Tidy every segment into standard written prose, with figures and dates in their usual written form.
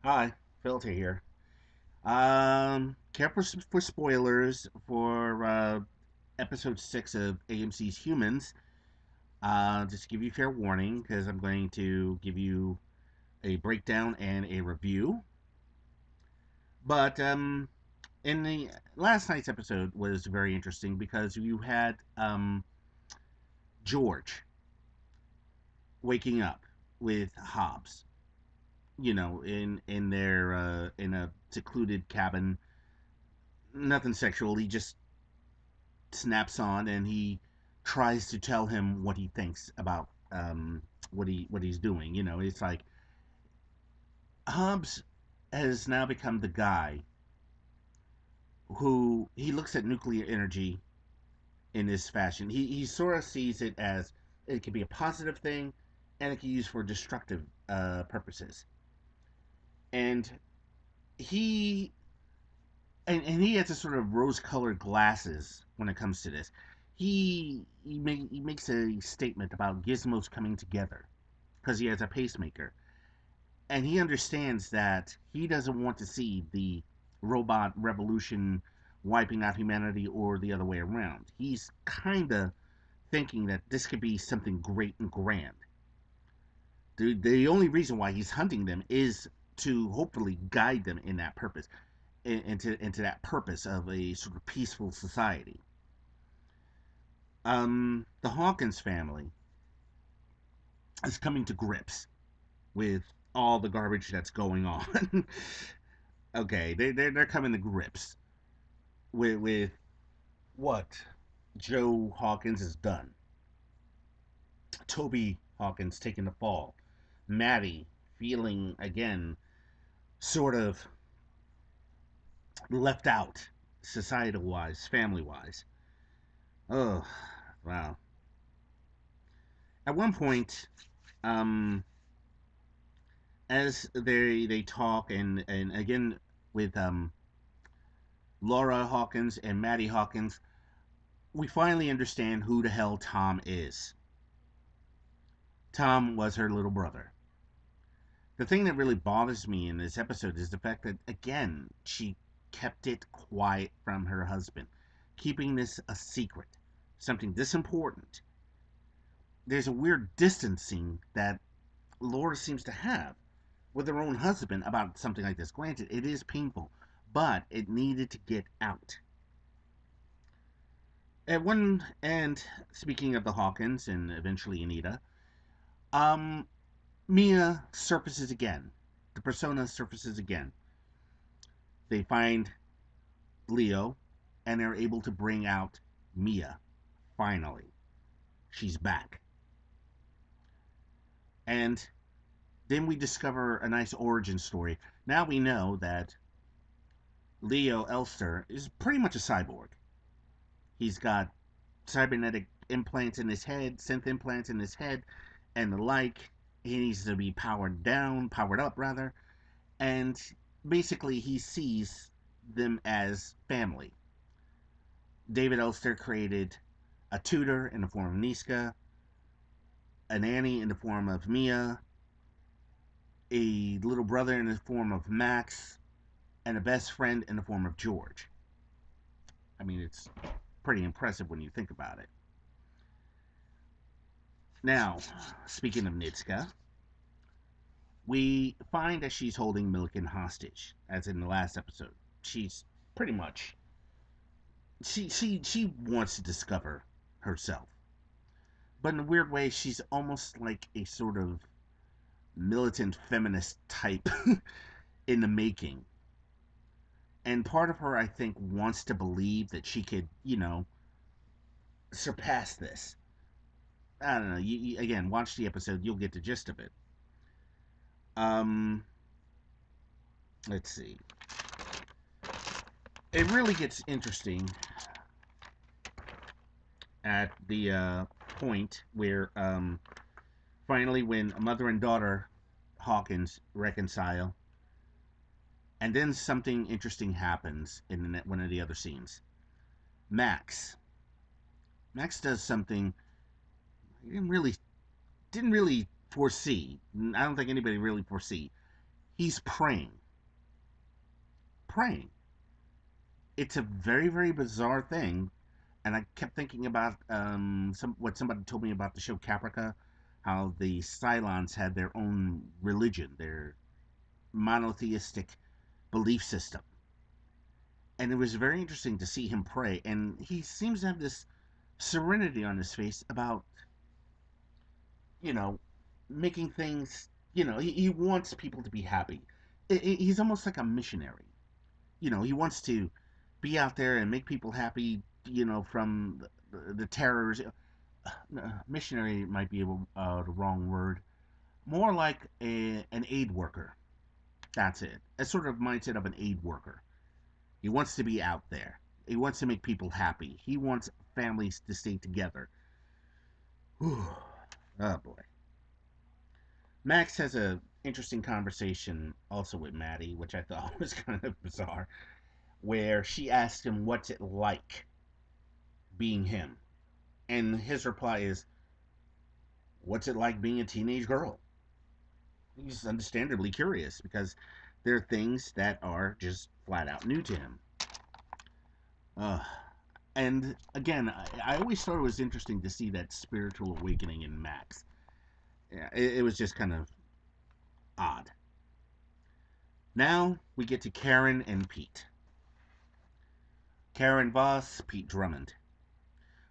Hi, Filter here. Care for spoilers for episode 6 of AMC's Humans. Just to give you fair warning, because I'm going to give you a breakdown and a review. But in the last night's episode was very interesting because you had George waking up with Hobbs. In their in a secluded cabin. Nothing sexual. He just snaps on and he tries to tell him what he thinks about what he's doing. It's like Hobbs has now become the guy who he looks at nuclear energy in this fashion. He sort of sees it as it can be a positive thing and it can be used for destructive purposes. And he and he has a sort of rose-colored glasses when it comes to this. He makes a statement about gizmos coming together because he has a pacemaker, and he understands that he doesn't want to see the robot revolution wiping out humanity or the other way around. He's kind of thinking that this could be something great and grand. The only reason why he's hunting them is to hopefully guide them in that purpose, into that purpose of a sort of peaceful society. The Hawkins family is coming to grips with all the garbage that's going on. Okay, they're coming to grips with what Joe Hawkins has done. Toby Hawkins taking the fall. Maddie feeling again sort of left out, societal wise, family wise. Oh, wow. At one point, um, as they talk and again with Laura Hawkins and Maddie Hawkins, we finally understand who the hell Tom is. Tom was her little brother. The thing that really bothers me in this episode is the fact that again she kept it quiet from her husband, keeping this a secret, something this important. There's a weird distancing that Laura seems to have with her own husband about something like this. Granted, it is painful, but it needed to get out. At one and speaking of the Hawkins and eventually Anita, um, Mia surfaces again. The persona surfaces again. They find Leo, and they're able to bring out Mia. Finally, she's back, and then we discover a nice origin story. Now we know that Leo Elster is pretty much a cyborg. He's got cybernetic implants in his head, synth implants in his head, and the like. He needs to be powered up rather, and basically he sees them as family. David Elster created a tutor in the form of Niska, a nanny in the form of Mia, a little brother in the form of Max, and a best friend in the form of George. I mean, it's pretty impressive when you think about it. Now, speaking of Nitska, we find that she's holding Milliken hostage, as in the last episode. She's pretty much she wants to discover herself, but in a weird way, she's almost like a sort of militant feminist type in the making. And part of her, I think, wants to believe that she could, surpass this. I don't know. Again, watch the episode; you'll get the gist of it. Um, let's see. It really gets interesting at the point where finally, when a mother and daughter Hawkins reconcile, and then something interesting happens in one of the other scenes. Max. Max does something he didn't really foresee. I don't think anybody really foresee. He's praying. It's a very, very bizarre thing, and I kept thinking about what somebody told me about the show Caprica, how the Cylons had their own religion, their monotheistic belief system, and it was very interesting to see him pray. And he seems to have this serenity on his face about you know making things. He wants people to be happy. He's almost like a missionary. He wants to be out there and make people happy. From the terrors. Missionary might be the wrong word. More like an aid worker. That's it. A sort of mindset of an aid worker. He wants to be out there. He wants to make people happy. He wants families to stay together. Whew. Oh boy. Max has a interesting conversation also with Maddie, which I thought was kind of bizarre, where she asked him what's it like being him, and his reply is, "What's it like being a teenage girl?" He's understandably curious because there are things that are just flat out new to him. Uh, and again, I always thought it was interesting to see that spiritual awakening in Max. Yeah, it was just kind of odd. Now we get to Karen and Pete. Karen Voss, Pete Drummond.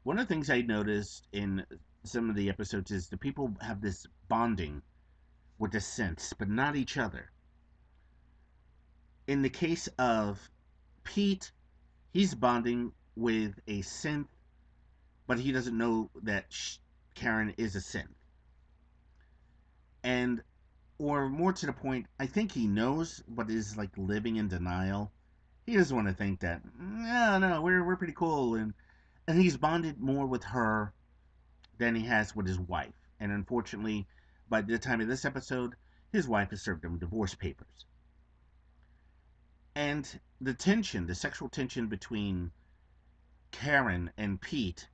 One of the things I noticed in some of the episodes is the people have this bonding with the synths, but not each other. In the case of Pete, he's bonding with a synth, but he doesn't know that Karen is a synth. And, or more to the point, I think he knows, but is like living in denial. He doesn't want to think that, no, no, we're pretty cool. And he's bonded more with her than he has with his wife. And unfortunately, by the time of this episode, his wife has served him divorce papers. And the tension, the sexual tension between Karen and Pete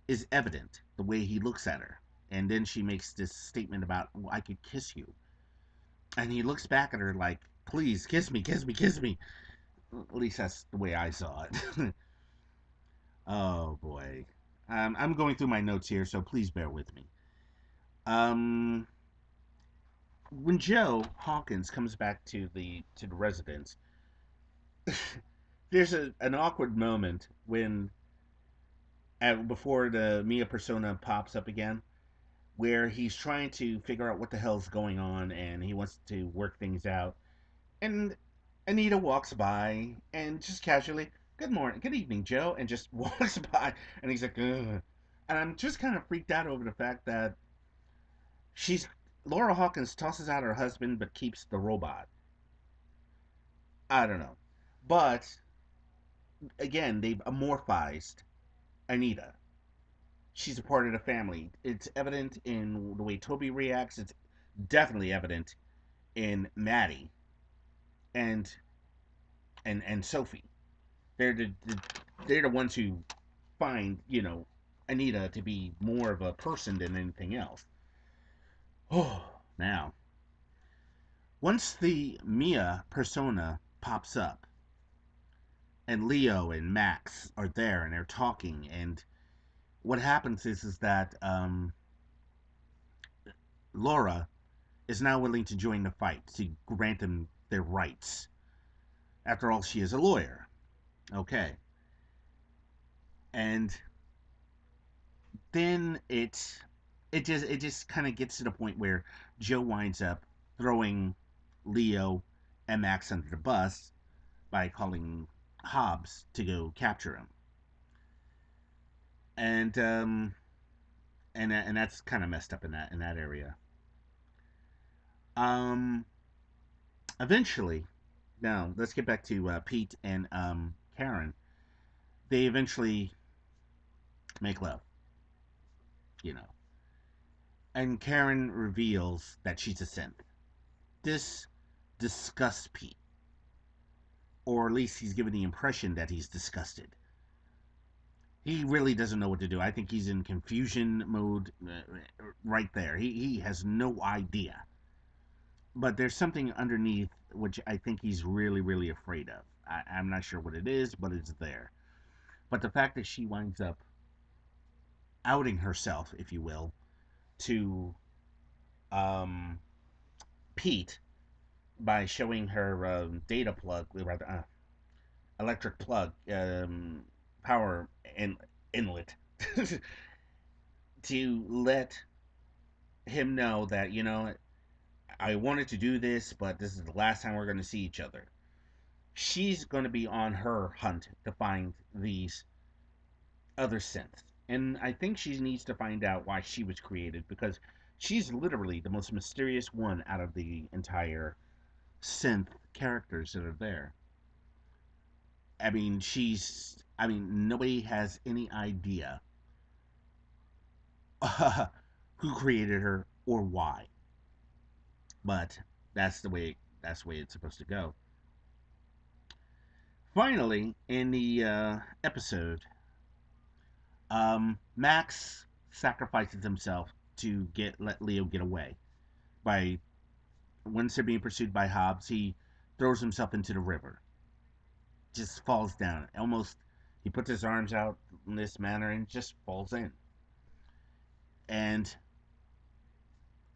is evident the way he looks at her. And then she makes this statement about, well, I could kiss you. And he looks back at her like, please, kiss me, kiss me, kiss me. At least that's the way I saw it. Oh, boy. I'm going through my notes here, so please bear with me. Um, when Joe Hawkins comes back to the residence, there's an awkward moment when before the Mia persona pops up again, where he's trying to figure out what the hell's going on and he wants to work things out. And Anita walks by and just casually, "Good morning, good evening, Joe," and just walks by. And he's like, ugh. And I'm just kind of freaked out over the fact that she's Laura Hawkins tosses out her husband but keeps the robot. I don't know. But again, they've amorphized Anita. She's a part of the family. It's evident in the way Toby reacts. It's definitely evident in Maddie and and Sophie. They're they're the ones who find Anita to be more of a person than anything else. Oh, now once the Mia persona pops up and Leo and Max are there and they're talking, and what happens is that Laura is now willing to join the fight to grant them their rights. After all, she is a lawyer. Okay. And then it just kind of gets to the point where Joe winds up throwing Leo and Max under the bus by calling Hobbs to go capture him. And that's kind of messed up in that area. Um Eventually, now let's get back to Pete and Karen. They eventually make love, you know. And Karen reveals that she's a synth. This disgusts Pete, or at least he's given the impression that he's disgusted. He really doesn't know what to do. I think he's in confusion mode right there. He has no idea. but there's something underneath which I think he's really, really afraid of. I'm not sure what it is, but it's there. But the fact that she winds up outing herself, if you will, to um, Pete by showing her data plug, rather electric plug, power in, inlet, to let him know that I wanted to do this, but this is the last time we're going to see each other. She's going to be on her hunt to find these other synths. And I think she needs to find out why she was created because she's literally the most mysterious one out of the entire synth characters that are there. Nobody has any idea who created her or why. But that's the way it's supposed to go. Finally, in the episode, Max sacrifices himself to let Leo get away. By Once they're being pursued by Hobbs, he throws himself into the river, just falls down. Almost, he puts his arms out in this manner and just falls in. And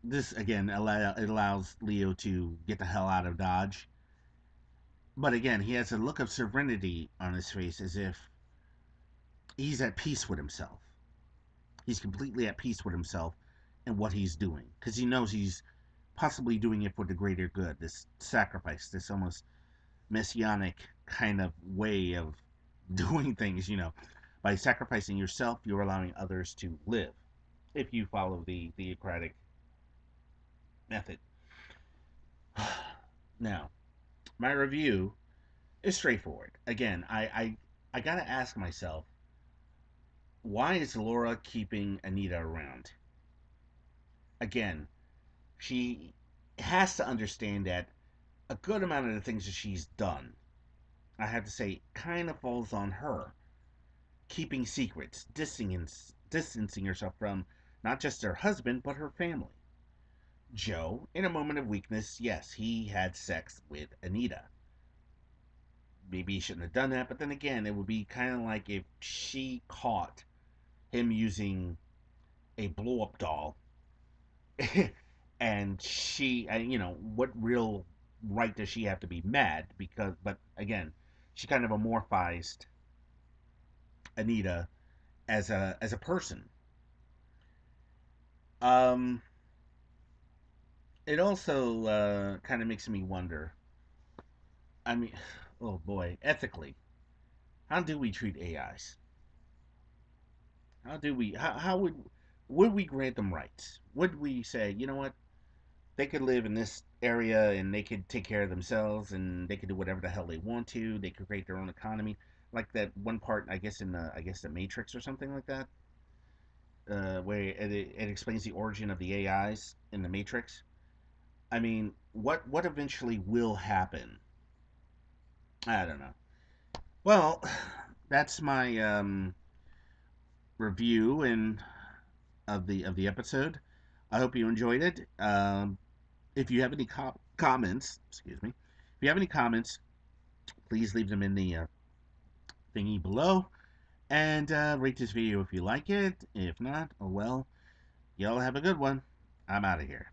this again it allows Leo to get the hell out of Dodge. But again, he has a look of serenity on his face, as if he's at peace with himself. He's completely at peace with himself and what he's doing because he knows he's possibly doing it for the greater good. This sacrifice, this almost messianic kind of way of doing things. By sacrificing yourself, you're allowing others to live. If you follow the theocratic method. Now, my review is straightforward. Again, I gotta ask myself, why is Laura keeping Anita around? Again, she has to understand that a good amount of the things that she's done, I have to say, kind of falls on her. Keeping secrets, distancing herself from not just her husband, but her family. Joe, in a moment of weakness, yes, he had sex with Anita. Maybe he shouldn't have done that, but then again, it would be kind of like if she caught him using a blow up doll and what real right does she have to be mad? But again, she kind of amorphized Anita as a person. Um, it also kind of makes me wonder. I mean, oh boy, ethically, how do we treat AIs? How do we? How would we grant them rights? Would we say, you know what, they could live in this area and they could take care of themselves and they could do whatever the hell they want to. They could create their own economy, like that one part, I guess in the Matrix or something like that, where it explains the origin of the AIs in the Matrix. I mean, what eventually will happen? I don't know. Well, that's my review and of the episode. I hope you enjoyed it. If you have any comments, excuse me, if you have any comments, please leave them in the thingy below. And rate this video if you like it. If not, oh well. Y'all have a good one. I'm out of here.